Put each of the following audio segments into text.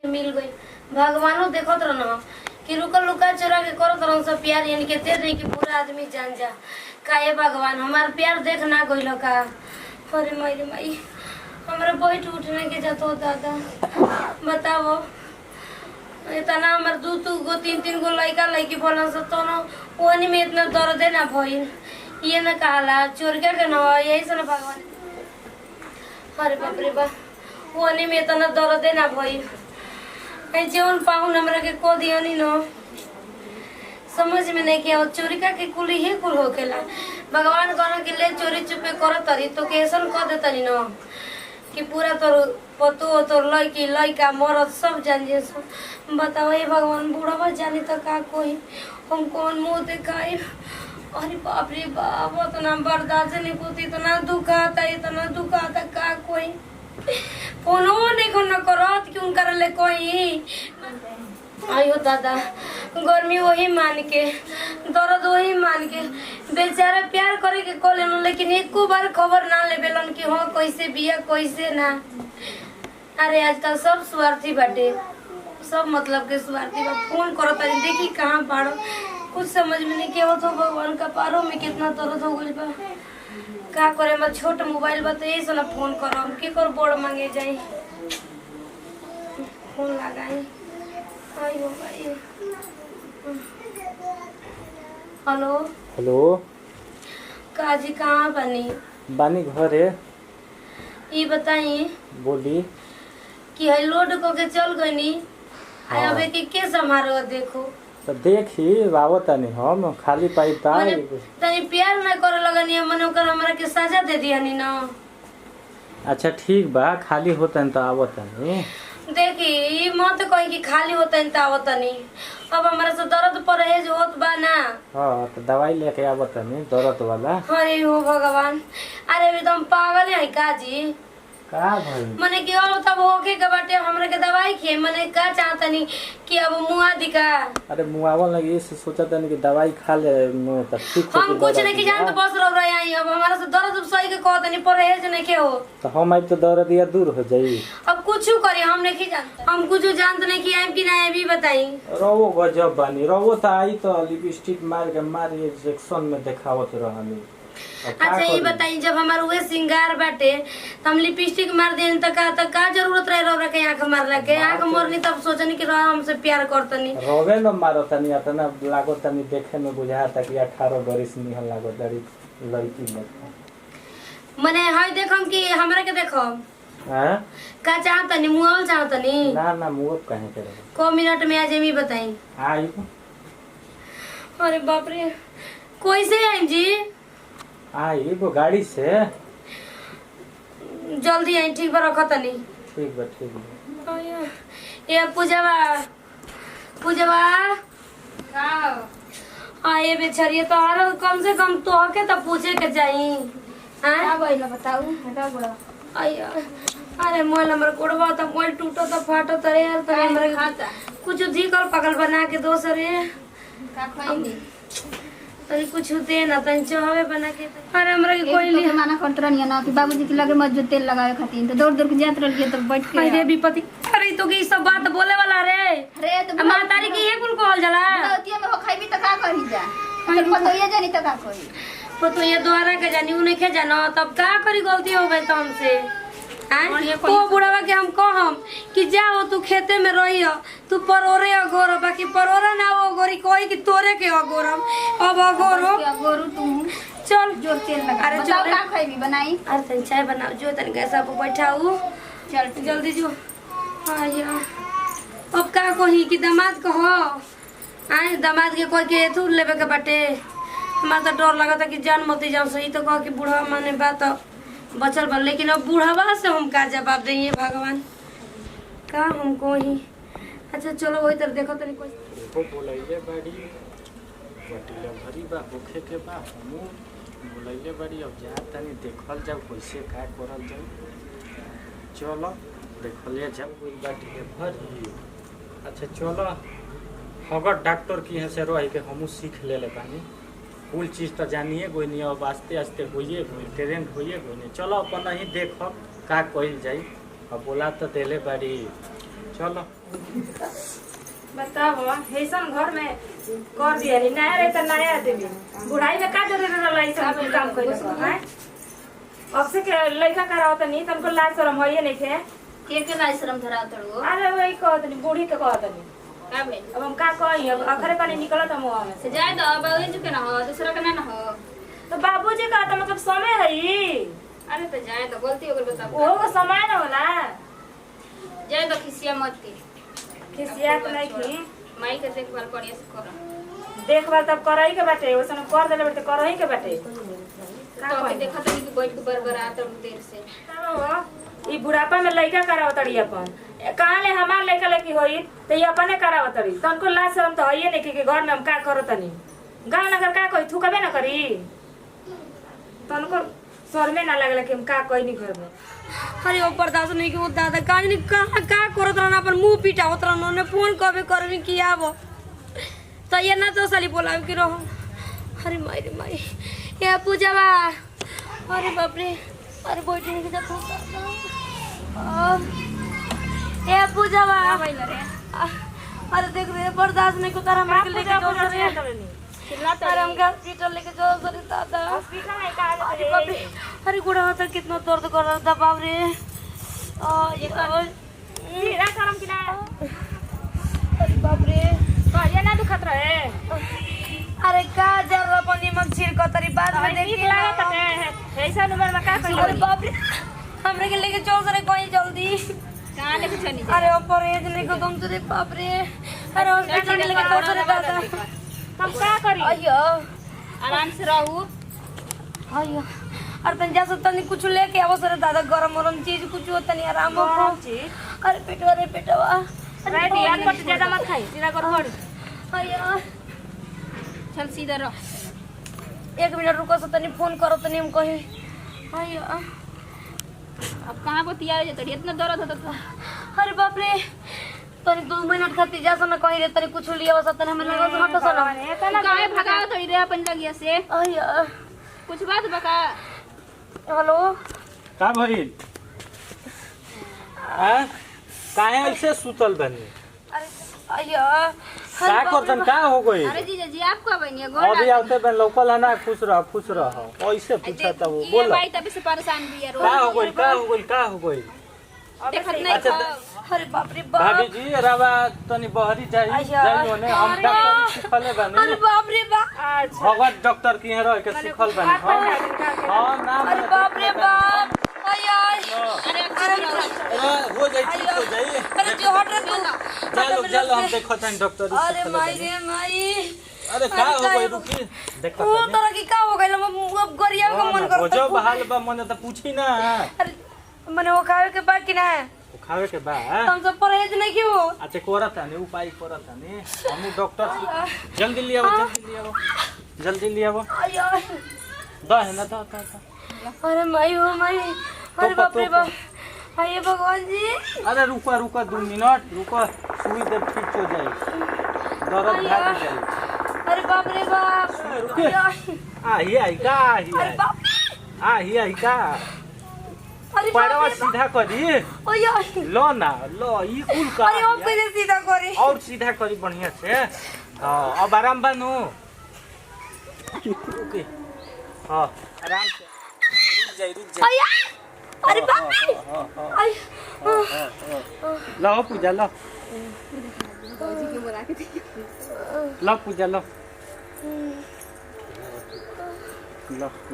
मिल गई। भगवानो देखत रहना कि रुका लुका चोरा के करत रहन सब प्यार यानी के दे दे कि पूरा आदमी जान जा काहे भगवान हमार प्यार देख ना गइल का। अरे माई माई हमरा बैठ उठने के जतो दादा बताओ इतना हमार दू गो तीन गो लड़का लड़की बोलन से तो ना ओनी में इतना दर्द ना भइल ये ना कहला चोर के ना यही से ना भगवान। अरे बाप रे बाप ओनी में इतना दर्द ना भइल जौन पाहुन हमरा के को दियनी न समझ में नहीं किया चोरी का के कुल ही कुल होकेला भगवान कहना कि ले चोरी चुपे करत तरी तो कैसन कह देतनी न कि पूरा तोर पतो तोर लड़की लड़का मरद सब जान जे सब बताओ ये भगवान बूढ़ा जानी तो का कोई हम कौन मुंह दिखाई। अरे बाप रे बाप इतना बर्दाश्त नहीं होती इतना दुख आता का कोई फोनो नहीं न करत क्यों कर ले कोई। आयो दादा गर्मी वही मान के दर्द वही मान के बेचारा प्यार करे के को लेन लेकिन एको बार खबर ना लेबेलन कि हाँ कैसे बिया कैसे ना। अरे आजकल सब स्वार्थी बाटे सब मतलब के स्वार्थी बा फोन करत देखी कहाँ पाड़ो कुछ समझ में नहीं के हो तो भगवान का पारो में कितना दर्द हो गइल बा का करे मैं छोट मोबाइल बा तो यही से ना फोन करम के कर बोर्ड मांगे जाई फोन लगाई। आई हो भाई हेलो हेलो काजी कहाँ बानी घर है ये बताई बोली कि है लोड को के चल गई हाँ। अब के समारोह देखो तो देखी बाबो तनी हम खाली पाई ताई तनी प्यार ना करे लगनी मने ओकर हमरा के सजा दे दियानी ना। अच्छा ठीक बा खाली होतन तो आवत तनी देखी ई मत कही कि खाली होतन त आवत नहीं अब हमरा से दर्द परहेज होत बा ना। हां तो दवाई लेके आवत तनी दर्द वाला। अरे हो भगवान अरे एकदम पागल है काजी का भाई मने कि और तब होके के बाटे हमरा के दवाई खे मने का चाहतनी कि अब मुआ दिका। अरे मुआवल लगी इस सोचा तनी कि दवाई खा ले तो ठीक हो। हम कुछ नहीं कि जान तो बस रह रहे आई अब हमारा से दर्द सही के कहतनी परहेज नहीं के हो तो हम आई तो दर्द या दूर हो जाई। अब कुछ करी हम नहीं जानते हम कुछ जानते नहीं कि आइम कि ना भी बताई। रवो गजब बानी रवो तो आई तो लिपस्टिक मार के मारी इंजेक्शन में दिखावत रहनी। अच्छा ये बताई जब हमारे हुए सिंगार बाटे तो हम लिपस्टिक मार देन त का जरूरत रहे रो के आंख मार के आंख मोरनी तब सोचनी कि हमसे प्यार करतनी रोवे न मारो तनी अतना लागो तनी देखे में बुझाता कि 18 बरिस निहल लागो लड़की में मने हाय देखम कि हमरा के देखम हां का चाहतनी मुआवल चाहतनी ना मुंह कहे के को मिनट में आज मी बताई। आई अरे बाप रे कैसे आइम जी आई वो गाड़ी से जल्दी आई ठीक बा रखतनी ठीक बा ये पूजवा का ये बेचारी तो हर कम से कम तो के तो पूछे के चाहिए हां बोला बताऊ हटा बोला आया अरे मोल हमर कोड़वा तो मोल टूटो तो फाटो तरे यार तरे हमरे खाता कुछ धीकल पकल बना के दो सरे का खोई तनी कुछ दे ना तनी चाहवे बना के अरे हमरा के कोई लिए माना करत रहनी ना कि बाबूजी के लगे मत जो तेल लगावे खातिर तो दौड़ दौड़ के जात रहलिए तो बैठ के अरे विपत्ति अरे तो की सब बात बोले वाला रे अरे तो मां तारी की ये कुल कहल जाला दौतिया में हो खाइबी तो का करी जा तो पतोइया जानी तो का करी तो ये द्वारा के जानी उ नहीं के जानो तब का करी गलती हो गई तो हमसे ओ बुढ़ावा के हम कहम कि जाओ तू खेते में रहियो तू परोरे अगोर बाकी परोरा ना वो गोरी कोई कि तोरे के अगोरम अब अगोरो गोरू तू चल जो तेल लगा अरे बताओ चल का खाइबी बनाई अरे तनी चाय बनाओ जो तनी गैस पे बैठाऊ चल जल्दी जो आया अब का कही कि दामाद कहो आए दामाद के कोई के तू लेबे के बाटे हमरा तो डर लगता कि जान मत जाऊं सही तो कह कि बूढ़ा माने बात बचल बा लेकिन अब बूढ़ावा से हम का जवाब देंगे भगवान का हमको ही। अच्छा चलो वही तरह देखो तनी कोई देखो बोलैले बाड़ी बटिला भरी बा भूखे के बा हम बोलैले बाड़ी अब जा तनी देखल जाओ कैसे का करल जाओ चलो देखलिए जाओ कोई बाटी के भरी। अच्छा चलो अगर डॉक्टर की यहाँ से रह के हमू सीख ले बानी कुल चीज तो जानिए कोई नहीं अब आस्ते आस्ते होइए ट्रेंड होइए कोई नहीं चलो अपन ही देखो का कइल जाई अब बोला तो देले बाड़ी चलो बताओ ऐसा घर में कर दिया नी नया रहे तो नया आदमी बुढ़ाई में का जरूरी रहला ऐसा काम कइले हैं अब से के लड़का कराओ त नहीं तुमको लाज शरम होइए नहीं थे के लाज शरम धरा तड़ो अरे वही कहत नहीं बूढ़ी के कहत नहीं का बे अब हम का कही अब अखरे कने निकलत हम मुंह में से जाए दो बाबूजी के ना हो दूसरा के ना हो तो बाबूजी का तो मतलब समय है ही अरे तो जाए तो गलती हो गई बता वो का समय ना होला जाए तो खिसिया मत के खिसियात नहीं थी माई के देखभाल बढ़िया से कर देखभाल तब करही के बाटे ओसन कर देले बाटे करही के बाटे तो अभी देखा तो कि बैठ के बरबर आता देर से ई बुढ़ापा में लड़का करावत तड़ी अपन कहाँ ले हमार लड़का लड़की होई तो ये अपने करावत तड़ी तनको लाज शरम तो होइए नहीं कि घर में हम का करो तनी गाँव नगर का कोई थूकबे ना करी तनको शर्मे ना लगला कि हम का कोई नहीं घर में अरे वो बर्दाश्त नहीं कि वो दादा का नहीं कहाँ का करत रहना अपन मुंह पिटावत रहना उन्हें फोन कबे करबी कि आबो तो ये ना तो साली बोलावे कि रहो अरे माई रे माई ये पूजावा अरे बाप रे अरे बैठे नहीं जाता ये पूजावा अरे देख रे बर्दाश्त नहीं को तारा मार के लेके जाओ अरे हम हॉस्पिटल लेके जाओ सरी दादा हॉस्पिटल में का अरे बाप रे अरे गुड़ा होता कितना दर्द कर रहा था बाप रे ये सीधा करम कि ना अरे बाप रे तो ये ना दुखत रहे अरे का जरा पानी मग छिड़को तरी बाद में ठीक देखी लागत है ऐसा उम्र में का अरे करी बाप रे हमरे के लेके चल सरे कोई जल्दी कहां लेके चली अरे ऊपर एज नहीं को तुम तेरे बाप रे अरे हॉस्पिटल लेके चल सरे दादा हम का करी अयो आराम से रहू अयो अरे तन जा सकता नहीं कुछ लेके आवो सरे दादा गरम गरम चीज कुछ होता नहीं आराम हो अरे पेटवा राइट याद मत ज्यादा मत खाई सीधा कर थोड़ी अयो चल सीधा रह 1 मिनट रुको सतनी फोन करो तनी हम कहे अयो अब कहां बतिया जे तड़ी इतना दर्द होता था अरे बाप रे तनी 2 मिनट खातिर जा सना कहीं रे तनी कुछ लिया सतन हमें लगा से हट सना काहे भगाओ तड़ी रे अपन लगिया से अयो कुछ बात बका हेलो का भइल हां काहे ऐसे सुतल बनी अरे अयो का करतन का हो गई अरे जीजा जी आपको बनिए अभी आते बन लोकल है ना खुश रह ऐसे पूछा था वो बोल भाई तभी से परेशान भी है का हो गई देखत नहीं अच्छा, अरे बाप रे बाप भाभी जी रवा तनी बहरी जाई ओने हम डॉक्टर सिखले अरे बानी बाप रे बाप अच्छा भगत डॉक्टर की है रह के सिखल बानी हां नाम अरे बाप रे बाप अयो अरे हो जाई ठीक हो जाई अरे जो हट रे तू चलो हम देखो तन डॉक्टर अरे माई रे माई अरे का हो गई रुकी देखो वो तरह की का हो गइल अब गरिया का मन हो जो करता बहाल बा मन त पूछी ना अरे मने वो खावे के बाद कि ना खावे के बा हम सब परहेज नहीं क्यों अच्छा कोरता नहीं उपाय कोरता नहीं हम डॉक्टर जल्दी ले आओ जल्दी ले आओ अयो दा है ना दा अरे माई हो माई अरे बाप रे बाप अरे भगवान जी अरे रुको 2 मिनट रुको सुई दे ठीक हो जाए दर्द भाग जाए अरे बाप रे बाप रुके आई का अरे बाप आई का अरे पैरवा सीधा करी अयो लो ना लो ई कुल का अरे अब कैसे सीधा करे और सीधा करी बढ़िया से हां अब आराम बानू ओके हां आराम से रुक जाए अया अरे बाप रे अय लो पूजा लो लो पूजा लो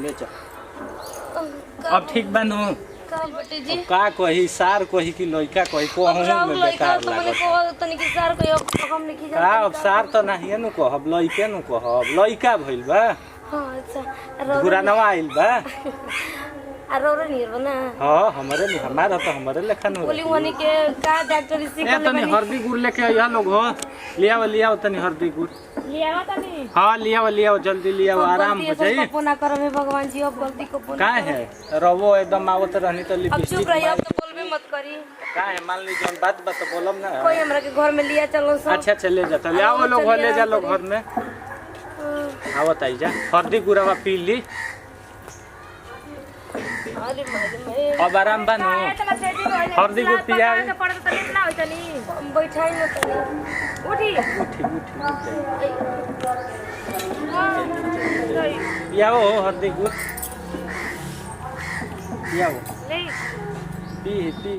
ले जा अब ठीक बानू काल बेटे जी का कही सार कही कि लइका कही कहूं में बेकार तो मैंने लागत को तनी के सार को हम लिखी का अब सार तो नहीं नु कहब लइके नु कहब लइका भइल बा हां अच्छा पुरानवा आइल बा अरे नहीं बना हां हमरे नहीं हमारा तो हमरे लेखन हो बोली वनी के का डॉक्टर से ए तनी हरदी गुड़ लेके आइया लोग हो लियाओ तनी हरदी गुड़ लियावा तनी हां लियाओ जल्दी लियाओ आराम हो जाई पुना करो में भगवान जी अब गलती को पुना का है रवो एकदम आवत रहनी तो अब लिपस्टिक चुप रहिए अब तो बोलबे मत करी का है मान ली जौन बात तो बोलब ना कोई हमरा के घर में लिया चलो सब अच्छा चले जा तो ले आओ लोग हो ले जा लोग घर में आवत आई जा हरदी गुड़वा पी ली अरे मारे अब आराम बानू इतना तेजी हल्दी को पिया के पड़त त लेट ना होइतनी बैठाई न तनी उठी उठी सही पियाओ हल्दी को पियाओ ले पी